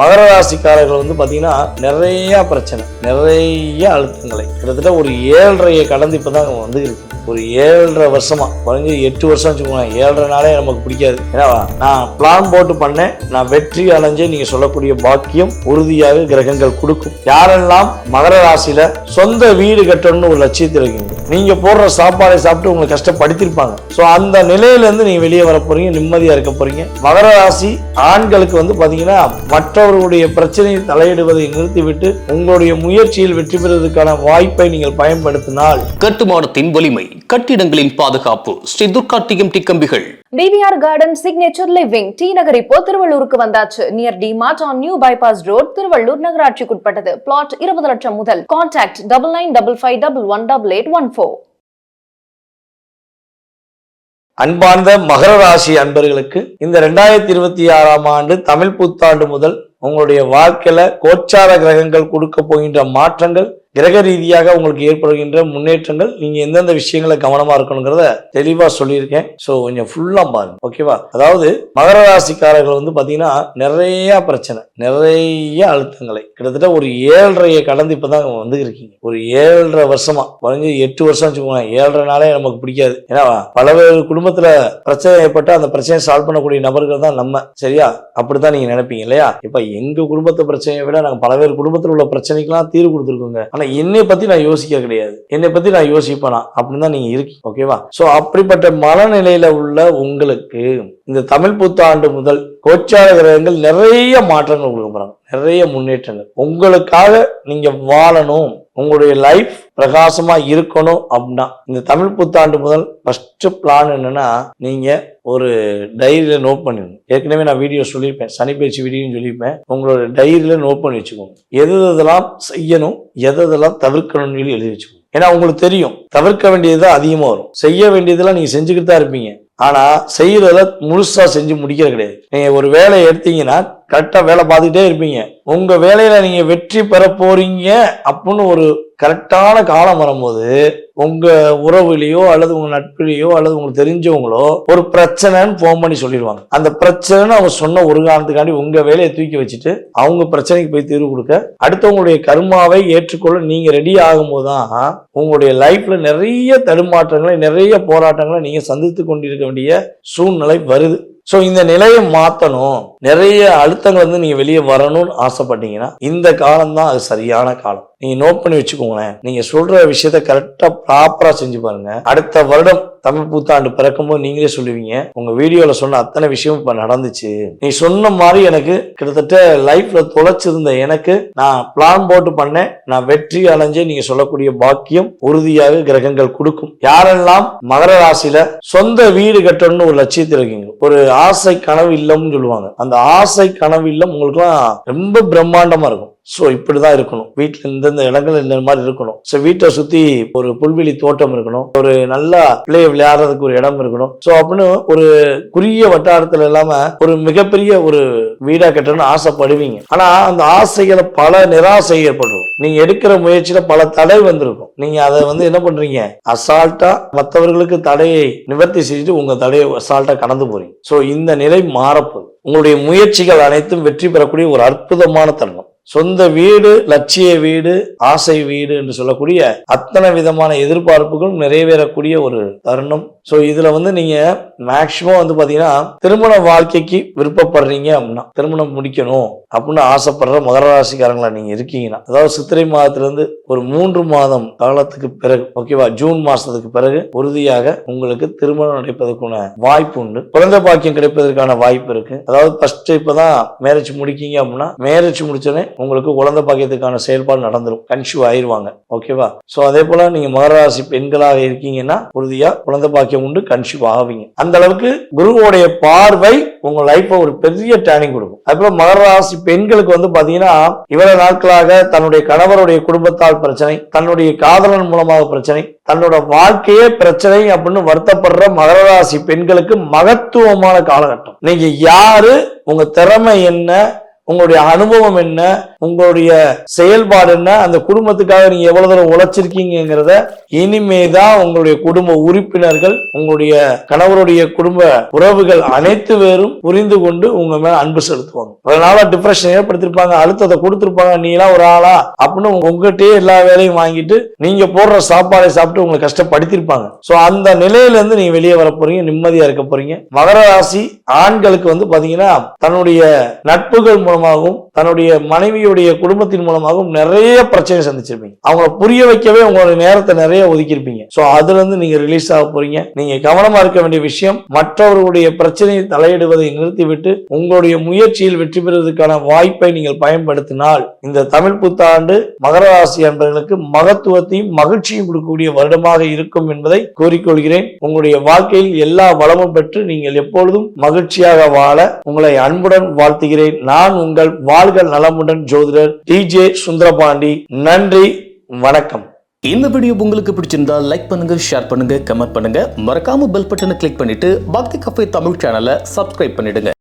மகர ராசிக்காரர்கள் வந்து பாத்தீங்கன்னா நிறைய பிரச்சனை, நிறைய அழுத்தங்களை கிட்டத்தட்ட ஒரு 7.5 கடந்து இப்பதான் வந்து இருக்கு. ஒரு 7.5 வருஷமா, குறைஞ்சு 8 வருஷம் வச்சுக்கோங்க. 7.5 நாளே நமக்கு பிடிக்காது. ஏன்னா நான் பிளான் போட்டு பண்ணேன், நான் வெற்றி அடைஞ்சே நீங்க சொல்லக்கூடிய பாக்கியம் உறுதியாக கிரகங்கள் கொடுக்கும். யாரெல்லாம் மகர ராசியில சொந்த வீடு கட்டணும்னு ஒரு லட்சியத்தில் இருக்கீங்க, நீங்க போடுற சாப்பாடை சாப்பிட்டு உங்களை கஷ்டப்படுத்திருப்பாங்க. ஸோ அந்த நிலையில இருந்து நீங்க வெளியே வர போறீங்க, நிம்மதியா இருக்க போறீங்க. மகர ராசி ஆண்களுக்கு வந்து பாத்தீங்கன்னா மற்றவர்களுடைய பிரச்சனையை தலையிடுவதை நிறுத்திவிட்டு உங்களுடைய முயற்சியில் வெற்றி பெறுவதற்கான வாய்ப்பை நீங்கள் பயன்படுத்தினால் கட்டுமானத்தின் வலிமை, கட்டிடங்களின் பாதுகாப்பு, ஸ்ரீ துர்கா டிஎம்டி கம்பிகள். PVR garden signature living T Nagar இப்போ திருவள்ளூருக்கு வந்தாச்சு. Near D mart on new bypass road, Tiruvallur நகராட்சிக்குட்பட்டது. பிளாட் 20 லட்சம் முதல். கான்டாக்ட் 9955511814. அன்பார்ந்த மகர ராசி அன்பர்களுக்கு இந்த 2026ஆம் ஆண்டு தமிழ் புத்தாண்டு முதல் உங்களுடைய வாழ்க்கையில கோச்சார கிரகங்கள் கொடுக்க போகின்ற மாற்றங்கள், கிரக ரீதியாக உங்களுக்கு ஏற்படுகின்ற முன்னேற்றங்கள், நீங்க எந்தெந்த விஷயங்களை கவனமா இருக்கணுங்கிறத தெளிவா சொல்லியிருக்கேன். ஸோ கொஞ்சம் ஃபுல்லா பாருங்க, ஓகேவா? அதாவது மகர ராசிக்காரர்கள் வந்து பாத்தீங்கன்னா நிறைய பிரச்சனை, நிறைய அழுத்தங்களை கிட்டத்தட்ட ஒரு 7.5 கடந்து இப்பதான் வந்து இருக்கீங்க. ஒரு 7.5 வருஷமா, குறைஞ்சு 8 வருஷம் வச்சுக்கோங்க. 7.5 நாளே நமக்கு பிடிக்காது. ஏன்னா பலவேறு குடும்பத்துல பிரச்சனை ஏற்பட்டு அந்த பிரச்சனையை சால்வ் பண்ணக்கூடிய நபர்கள் தான் நம்ம, சரியா? அப்படித்தான் நீங்க நினைப்பீங்க இல்லையா? இப்ப எங்க குடும்பத்தை பிரச்சனையை விட நாங்க பலவேறு குடும்பத்தில் உள்ள பிரச்சனைக்கெல்லாம் தீர்வு கொடுத்துருக்கோங்க. ஆனா என்னை பத்தி நான் யோசிக்க கிடையாது, என்னை பத்தி நான் யோசிப்பேனா அப்படின்னு தான் நீங்க இருக்கீங்க, ஓகேவா? சோ அப்படிப்பட்ட மனநிலையில உள்ள உங்களுக்கு இந்த தமிழ் புத்தாண்டு முதல் கோச்சார கிரகங்கள் நிறைய மாற்றங்கள் கொடுக்க போறாங்க, நிறைய முன்னேற்றங்கள். உங்களுக்காக நீங்க வாழணும், உங்களுடைய லைஃப் பிரகாசமா இருக்கணும் அப்படின்னா இந்த தமிழ் புத்தாண்டு முதல் ஃபர்ஸ்ட் பிளான் என்னன்னா, நீங்க ஒரு டைரியில நோட் பண்ணிடணும். ஏற்கனவே நான் வீடியோ சொல்லியிருப்பேன், சனி பயிற்சி வீடியோன்னு சொல்லியிருப்பேன். உங்களோட டைரியில நோட் பண்ணி வச்சுக்கோங்க. எதெல்லாம் செய்யணும், எதெல்லாம் தவிர்க்கணும்னு சொல்லி எழுதி வச்சுக்கோங்க. ஏன்னா உங்களுக்கு தெரியும், தவிர்க்க வேண்டியதுதான் அதிகமா வரும், செய்ய வேண்டியதெல்லாம் நீங்க செஞ்சுக்கிட்டு தான் இருப்பீங்க. ஆனா செய்யறத முழுசா செஞ்சு முடிக்கிறது கிடையாது. நீங்க ஒரு வேலையை எடுத்தீங்கன்னா கரெக்டா வேலை பார்த்துக்கிட்டே இருப்பீங்க. உங்க வேலையில நீங்க வெற்றி பெற போறீங்க அப்படின்னு ஒரு கரெக்டான காலம் வரும்போது உங்க உறவுலையோ அல்லது உங்க நட்பிலையோ அல்லது உங்களுக்கு தெரிஞ்சவங்களோ ஒரு பிரச்சனைன்னு போன் பண்ணி சொல்லிடுவாங்க. அந்த பிரச்சனைன்னு அவங்க சொன்ன ஒரு காரணத்துக்காண்டி உங்க வேலையை தூக்கி வச்சுட்டு அவங்க பிரச்சனைக்கு போய் தீர்வு கொடுக்க, அடுத்தவங்களுடைய கர்மாவை ஏற்றுக்கொள்ள நீங்க ரெடி ஆகும் போதுதான் உங்களுடைய லைஃப்ல நிறைய தடுமாற்றங்களை, நிறைய போராட்டங்களை நீங்க சந்தித்து கொண்டிருக்க வேண்டிய சூழ்நிலை வருது. ஸோ இந்த நிலையை மாற்றணும், நிறைய அழுத்தங்கள் வந்து நீங்க வெளியே வரணும்னு ஆசைப்பட்டீங்கன்னா இந்த காலம் தான் அது சரியான காலம். நீங்க நோட் பண்ணி வச்சுக்கோங்களேன். நீங்க சொல்ற விஷயத்த கரெக்டா ப்ராப்பரா செஞ்சு பாருங்க. அடுத்த வருடம் தமிழ் புத்தாண்டு பிறக்கும்போது நீங்களே சொல்லுவீங்க, உங்க வீடியோல சொன்ன அத்தனை விஷயம் இப்ப நடந்துச்சு. நீ சொன்ன மாதிரி எனக்கு கிட்டத்தட்ட லைஃப்ல தொலைச்சிருந்த எனக்கு நான் பிளான் போட்டு பண்ணேன், நான் வெற்றி அடைஞ்சே நீங்க சொல்லக்கூடிய பாக்கியம் உறுதியாக கிரகங்கள் கொடுக்கும். யாரெல்லாம் மகர ராசியில சொந்த வீடு கட்டணும்னு ஒரு லட்சியத்தில் இருக்கீங்க, ஒரு ஆசை கனவு இல்லம்னு சொல்லுவாங்க, அந்த ஆசை கனவு இல்லம் உங்களுக்கு எல்லாம் ரொம்ப பிரம்மாண்டமா இருக்கும். ஸோ இப்படிதான் இருக்கணும். வீட்டுல இந்தந்த இடங்கள் இந்த மாதிரி இருக்கணும். ஸோ வீட்டை சுத்தி ஒரு புல்வெளி தோட்டம் இருக்கணும், ஒரு நல்ல பிள்ளைய விளையாடுறதுக்கு ஒரு இடம் இருக்கணும். ஸோ அப்படின்னு ஒரு குறுகிய வட்டாரத்துல இல்லாம ஒரு மிகப்பெரிய ஒரு வீடா கட்டணும்னு ஆசைப்படுவீங்க. ஆனா அந்த ஆசைகளை பல நிராசை ஏற்படும். நீங்க எடுக்கிற முயற்சியில பல தடை வந்திருக்கும். நீங்க அதை வந்து என்ன பண்றீங்க, அசால்ட்டா மற்றவர்களுக்கு தடையை நிவர்த்தி செஞ்சுட்டு உங்க தடையை அசால்ட்டா கடந்து போறீங்க. ஸோ இந்த நிலை மாறப்போகுது. உங்களுடைய முயற்சிகள் அனைத்தும் வெற்றி பெறக்கூடிய ஒரு அற்புதமான தருணம். சொந்த வீடு, லட்சிய வீடு, ஆசை வீடு என்று சொல்லக்கூடிய அத்தனை விதமான எதிர்பார்ப்புகளும் நிறைவேறக்கூடிய ஒரு தருணம். ஸோ இதுல வந்து நீங்க மேக்சிமம் வந்து பாத்தீங்கன்னா திருமண வாழ்க்கைக்கு விருப்பப்படுறீங்க அப்படின்னா, திருமணம் முடிக்கணும் அப்படின்னு ஆசைப்படுற மகர ராசிக்காரங்களா நீங்க இருக்கீங்கன்னா, அதாவது சித்திரை மாதத்திலிருந்து ஒரு 3 மாதம் காலத்துக்கு பிறகு, ஓகேவா, ஜூன் மாசத்துக்கு பிறகு உறுதியாக உங்களுக்கு திருமணம் நடப்பதற்கான வாய்ப்பு உண்டு. குழந்தை பாக்கியம் கிடைப்பதற்கான வாய்ப்பு இருக்கு. அதாவது ஃபர்ஸ்ட் இப்பதான் மேரேஜ் முடிக்கீங்க அப்படின்னா, மேரேஜ் முடிச்சோன்னே உங்களுக்கு குழந்தை பாக்கியத்துக்கான செயல்பாடு நடந்துடும், கன்சீவ் ஆயிருவாங்க, ஓகேவா? சோ அதே போல நீங்க மகர ராசி பெண்களாக இருக்கீங்கன்னா உறுதியா குழந்தை பாக்கியம் உண்டு, கன்சீவ் ஆவீங்க. அந்த அளவுக்கு குருவோடைய பார்வை உங்க லைஃப் ஒரு பெரிய டேர்னிங் கொடுக்கும். அதுக்கப்புறம் மகர ராசி பெண்களுக்கு வந்து பாத்தீங்கன்னா இவ்வளவு நாட்களாக தன்னுடைய கணவருடைய குடும்பத்தால் பிரச்சனை, தன்னுடைய காதலன் மூலமாக பிரச்சனை, தன்னோட வாழ்க்கையே பிரச்சனை அப்படின்னு வருத்தப்படுற மகர ராசி பெண்களுக்கு மகத்துவமான காலகட்டம். நீங்க யாரு, உங்க திறமை என்ன, உங்களுடைய அனுபவம் என்ன, உங்களுடைய செயல்பாடு என்ன, அந்த குடும்பத்துக்காக நீங்க எவ்வளவு தூரம் உழைச்சிருக்கீங்கிறத இனிமேதான் உங்களுடைய குடும்ப உறுப்பினர்கள், உங்களுடைய கணவருடைய குடும்ப உறவுகள் அனைத்து பேரும் புரிந்து கொண்டு உங்க மேல அன்பு செலுத்துவாங்க. அதனால டிப்ரெஷன் ஏற்படுத்திருப்பாங்க, அழுத்தத்தை கொடுத்திருப்பாங்க, நீ எல்லாம் ஒரு ஆளா அப்படின்னு உங்ககிட்டயே எல்லா வேலையும் வாங்கிட்டு நீங்க போடுற சாப்பாடை சாப்பிட்டு உங்களை கஷ்டப்படுத்திருப்பாங்க. சோ அந்த நிலையில இருந்து நீங்க வெளியே வர போறீங்க, நிம்மதியா இருக்க போறீங்க. மகர ராசி ஆண்களுக்கு வந்து பாத்தீங்கன்னா தன்னுடைய நட்புகள் மூலமாகவும் தன்னுடைய மனைவியுடைய குடும்பத்தின் மூலமாகவும் நிறைய பிரச்சனை சந்திச்சிருப்பீங்க. அவங்களை புரிய வைக்கவே உங்களுடைய நேரத்தை நிறைய ஒதுக்கியிருப்பீங்க. சோ அதுல இருந்து நீங்க ரிலீஸ் ஆக போறீங்க. நீங்க கவனமா இருக்க வேண்டிய விஷயம், மற்றவர்களுடைய பிரச்சனையை தலையிடுவதை நிறுத்திவிட்டு உங்களுடைய முயற்சியில் வெற்றி பெறுவதற்கான வாய்ப்பை நீங்கள் பயன்படுத்தினால் இந்த தமிழ் புத்தாண்டு மகர ராசி அன்பர்களுக்கு மகத்துவத்தையும் மகிழ்ச்சியும் கொடுக்கக்கூடிய வருடமாக இருக்கும் என்பதை கூறிக்கொள்கிறேன். உங்களுடைய வாழ்க்கையில் எல்லா வளமும் பெற்று நீங்கள் எப்பொழுதும் மகிழ்ச்சியாக வாழ உங்களை அன்புடன் வாழ்த்துகிறேன். நான் உங்கள் வாழ்க நலமுடன் ஜோதிடர் டிஜே சுந்தரபாண்டி. நன்றி, வணக்கம். இந்த வீடியோ உங்களுக்கு பிடிச்சிருந்தா லைக் பண்ணுங்க, ஷேர் பண்ணுங்க, கமெண்ட் பண்ணுங்க. மறக்காம பெல் பட்டனை கிளிக் பண்ணிட்டு பக்தி கஃபே தமிழ் சேனலை சப்ஸ்கிரைப் பண்ணிடுங்க.